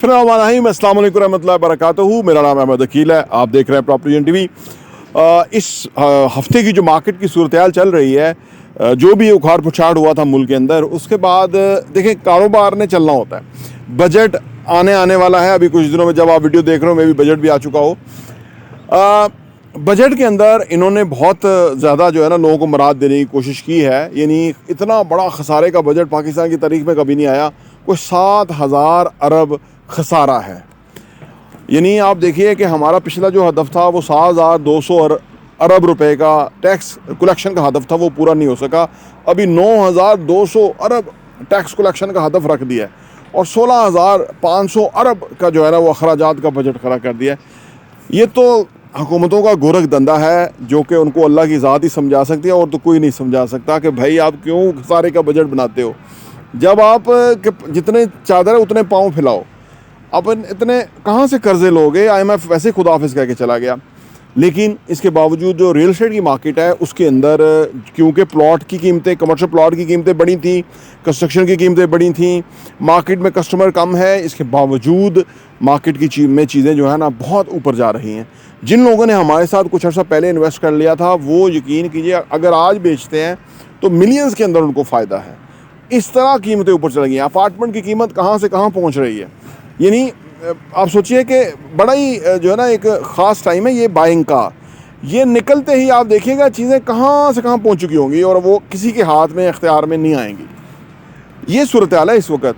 अस्सलाम वालेकुम रहमतुल्लाहि व बरकातहू। मेरा नाम अहमद अकील है, आप देख रहे हैं प्रॉपर्टी एन टीवी। इस हफ्ते की जो मार्केट की सूरत हाल चल रही है, जो भी उखाड़ पुछाड़ हुआ था मुल्क के अंदर, उसके बाद देखें कारोबार ने चलना होता है। बजट आने वाला है, अभी कुछ दिनों में जब आप वीडियो देख रहे हो मे भी बजट भी आ चुका हो। बजट के अंदर इन्होंने बहुत ज़्यादा जो है ना लोगों को मराद देने की कोशिश की है। यानी इतना बड़ा खसारे का बजट पाकिस्तान की तारीख में कभी नहीं आया। कोई 7,000 अरब खसारा है। यानी आप देखिए कि हमारा पिछला जो हदफ था वो 7,200 अरब रुपए का टैक्स कलेक्शन का हदफ था, वो पूरा नहीं हो सका। अभी 9,200 अरब टैक्स कलेक्शन का हदफ रख दिया है और 16,500 अरब का जो है ना वो अखराजात का बजट खड़ा कर दिया है। ये तो हुकूमतों का गोरख धंधा है जो कि उनको अल्लाह की ज़ात ही समझा सकती है, और तो कोई नहीं समझा सकता कि भाई आप क्यों खसारे का बजट बनाते हो। जब आप जितने चादर है उतने पाँव फैलाओ। अपन इतने कहाँ से कर्जे लोगे? IMF वैसे खुदा हाफिज़ कह के चला गया। लेकिन इसके बावजूद जो रियल एस्टेट की मार्केट है उसके अंदर, क्योंकि प्लॉट की कीमतें, कमर्शियल प्लॉट की कीमतें बढ़ी थी, कंस्ट्रक्शन की कीमतें बढ़ी थी, मार्केट में कस्टमर कम है, इसके बावजूद मार्केट की चीज़ें जो है ना बहुत ऊपर जा रही हैं। जिन लोगों ने हमारे साथ कुछ अर्सा पहले इन्वेस्ट कर लिया था वो यकीन कीजिए अगर आज बेचते हैं तो मिलियंस के अंदर उनको फ़ायदा है। इस तरह कीमतें ऊपर चल गई हैं। अपार्टमेंट की कीमत कहाँ से कहाँ पहुँच रही है। यानी आप सोचिए कि बड़ा ही जो है ना एक ख़ास टाइम है ये बाइंग का। ये निकलते ही आप देखिएगा चीज़ें कहाँ से कहाँ पहुँच चुकी होंगी और वो किसी के हाथ में इख्तियार में नहीं आएंगी। ये सूरत हाल है इस वक्त।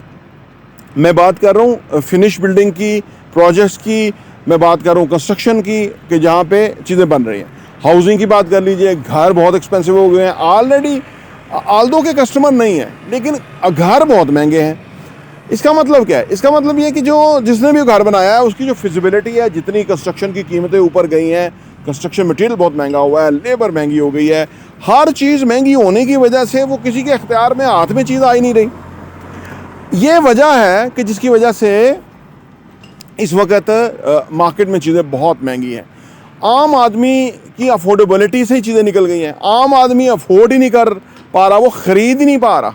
मैं बात कर रहा हूँ फिनिश बिल्डिंग की, प्रोजेक्ट्स की, मैं बात कर रहा हूँ कंस्ट्रक्शन की कि जहाँ पे चीज़ें बन रही हैं। हाउसिंग की बात कर लीजिए, घर बहुत एक्सपेंसिव हो गए हैं ऑलरेडी। आल्दो के कस्टमर नहीं है लेकिन घर बहुत महंगे हैं। इसका मतलब क्या है? इसका मतलब ये कि जो जिसने भी घर बनाया है उसकी जो फिजिबिलिटी है, जितनी कंस्ट्रक्शन की कीमतें ऊपर गई हैं, कंस्ट्रक्शन मटेरियल बहुत महंगा हुआ है, लेबर महंगी हो गई है, हर चीज़ महंगी होने की वजह से वो किसी के इख्तियार में हाथ में चीज़ आ ही नहीं रही। ये वजह है कि जिसकी वजह से इस वक्त मार्केट में चीज़ें बहुत महंगी हैं। आम आदमी की अफोर्डेबिलिटी से ही चीज़ें निकल गई हैं। आम आदमी अफोर्ड ही नहीं कर पा रहा, वो ख़रीद ही नहीं पा रहा,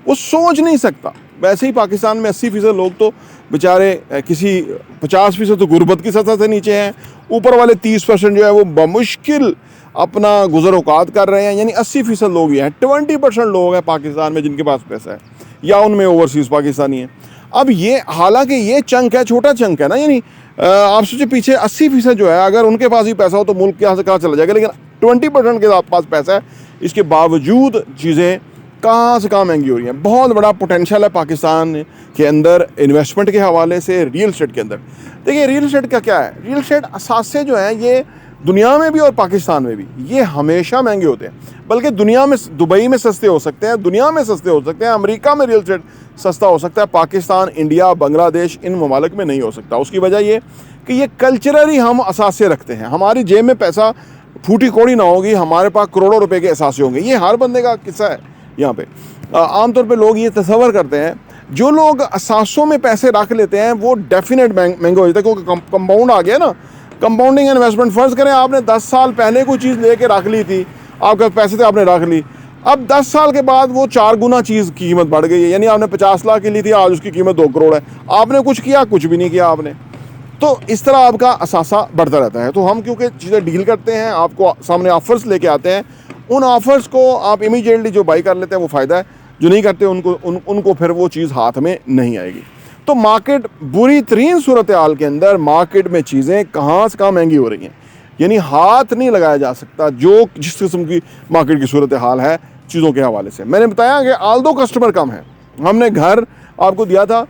वो सोच नहीं सकता। वैसे ही पाकिस्तान में 80% लोग तो बेचारे किसी 50% तो गुर्बत की सतह से नीचे हैं। ऊपर वाले 30% जो है वो बमुश्किल अपना गुजर औकात कर रहे हैं। यानी 80% लोग ही हैं। 20% लोग हैं पाकिस्तान में जिनके पास पैसा है या उनमें ओवरसीज़ पाकिस्तानी हैं। अब ये हालांकि ये चंक है, छोटा चंक है ना। यानी आप सोचिए पीछे 80% जो है अगर उनके पास ही पैसा हो तो मुल्क यहाँ से कहाँ चला जाएगा। लेकिन 20% के पास पैसा है, इसके बावजूद चीज़ें कहाँ से कहाँ महंगी हो रही हैं। बहुत बड़ा पोटेंशियल है पाकिस्तान के अंदर इन्वेस्टमेंट के हवाले से, रियल एस्टेट के अंदर। देखिए रियल एस्टेट का क्या है, रियल एस्टेट असासे जो हैं ये दुनिया में भी और पाकिस्तान में भी ये हमेशा महंगे होते हैं। बल्कि दुनिया में दुबई में सस्ते हो सकते हैं, दुनिया में सस्ते हो सकते हैं, अमेरिका में रियल एस्टेट सस्ता हो सकता है, पाकिस्तान, इंडिया, बांग्लादेश इन ममालिक में नहीं हो सकता। उसकी वजह ये कि ये कल्चरली हम असासे रखते हैं। हमारी जेब में पैसा फूटी कौड़ी ना होगी, हमारे पास करोड़ों रुपए के असासे होंगे। ये हर बंदे का किस्सा है। यहाँ पे आमतौर पे लोग ये तस्वर करते हैं जो लोग असासों में पैसे रख लेते हैं वो डेफिनेट महंगे हो जाते हैं, क्योंकि कंपाउंड आ गया ना। कंपाउंडिंग इन्वेस्टमेंट, फ़र्ज़ करें आपने 10 साल पहले कोई चीज़ लेके रख ली थी, आपके पैसे थे, आपने रख ली। अब 10 साल के बाद वो 4 गुना चीज़ की कीमत बढ़ गई है। यानी आपने 50 लाख की ली थी, आज उसकी कीमत 2 करोड़ है। आपने कुछ किया? कुछ भी नहीं किया आपने। तो इस तरह आपका असासा बढ़ता रहता है। तो हम क्योंकि चीज़ें डील करते हैं, आपको सामने ऑफर्स लेके आते हैं, उन ऑफर्स को आप इमीडिएटली जो बाई कर लेते हैं वो फ़ायदा है, जो नहीं करते उनको फिर वो चीज़ हाथ में नहीं आएगी। तो मार्केट बुरी तरीन सूरत हाल के अंदर मार्केट में चीज़ें कहाँ से कहाँ महंगी हो रही हैं। यानी हाथ नहीं लगाया जा सकता जो जिस किस्म की मार्केट की सूरत हाल है चीज़ों के हवाले से। मैंने बताया कि आल्दो कस्टमर कम है, हमने घर आपको दिया था।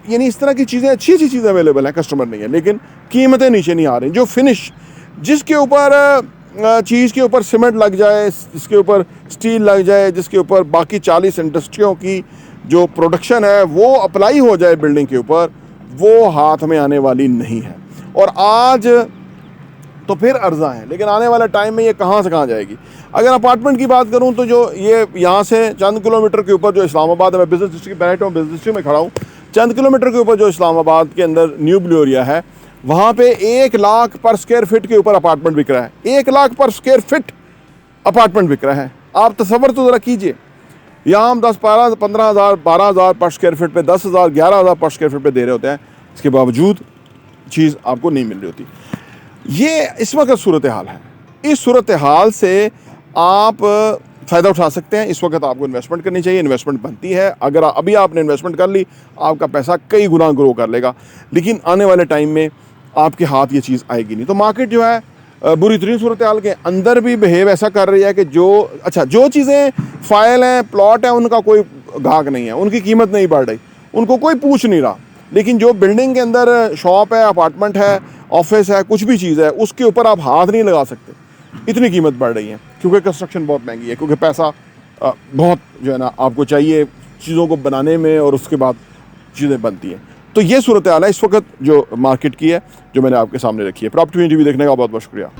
यानी इस तरह की चीज़ें, अच्छी अच्छी चीज़ें अवेलेबल हैं, कस्टमर नहीं है, लेकिन कीमतें नीचे नहीं आ रही। जो फिनिश, जिसके ऊपर चीज़ के ऊपर सीमेंट लग जाए, जिसके ऊपर स्टील लग जाए, जिसके ऊपर बाकी 40 इंडस्ट्रियों की जो प्रोडक्शन है वो अप्लाई हो जाए बिल्डिंग के ऊपर, वो हाथ में आने वाली नहीं है। और आज तो फिर अर्जा है, लेकिन आने वाले टाइम में ये कहाँ से कहाँ जाएगी। अगर अपार्टमेंट की बात करूँ तो जो ये यहाँ से चंद किलोमीटर के ऊपर जो इस्लामाबाद है, मैं बिजनेस डिस्ट्रिक्ट बैठा हूँ, बिजनेस डिस्ट्रिक्ट में खड़ा हूँ, चंद किलोमीटर के ऊपर जो इस्लामाबाद के अंदर न्यू ब्लू एरिया है, वहाँ पे 1 लाख पर स्क्वायर फीट के ऊपर अपार्टमेंट बिक रहा है। 1 लाख पर स्क्वायर फीट अपार्टमेंट बिक रहा है। आप तसव्वुर तो ज़रा कीजिए, यहाँ हम 10, 15, 15 हज़ार, 12 हज़ार पर स्क्वायर फीट पे, 10 हज़ार, 11 हज़ार पर स्क्वायर फीट पे दे रहे होते हैं। इसके बावजूद चीज़ आपको नहीं मिल रही होती। ये इस वक्त सूरत हाल है। इस सूरत हाल से आप फ़ायदा उठा सकते हैं। इस वक्त आपको इन्वेस्टमेंट करनी चाहिए, इन्वेस्टमेंट बनती है। अगर अभी आपने इन्वेस्टमेंट कर ली, आपका पैसा कई गुना ग्रो कर लेगा, लेकिन आने वाले टाइम में आपके हाथ ये चीज़ आएगी नहीं। तो मार्केट जो है बुरी तरीन सूरत हाल के अंदर भी बिहेव ऐसा कर रही है कि जो चीज़ें फाइल हैं, प्लॉट हैं, उनका कोई ग्राहक नहीं है, उनकी कीमत नहीं बढ़ रही, उनको कोई पूछ नहीं रहा। लेकिन जो बिल्डिंग के अंदर शॉप है, अपार्टमेंट है, ऑफिस है, कुछ भी चीज़ है, उसके ऊपर आप हाथ नहीं लगा सकते, इतनी कीमत बढ़ रही है, क्योंकि कंस्ट्रक्शन बहुत महंगी है, क्योंकि पैसा बहुत जो है ना आपको चाहिए चीज़ों को बनाने में, और उसके बाद चीज़ें बनती हैं। तो ये सूरत हाल है इस वक्त जो मार्केट की है, जो मैंने आपके सामने रखी है। प्रॉपर्टी टीवी देखने का बहुत बहुत शुक्रिया।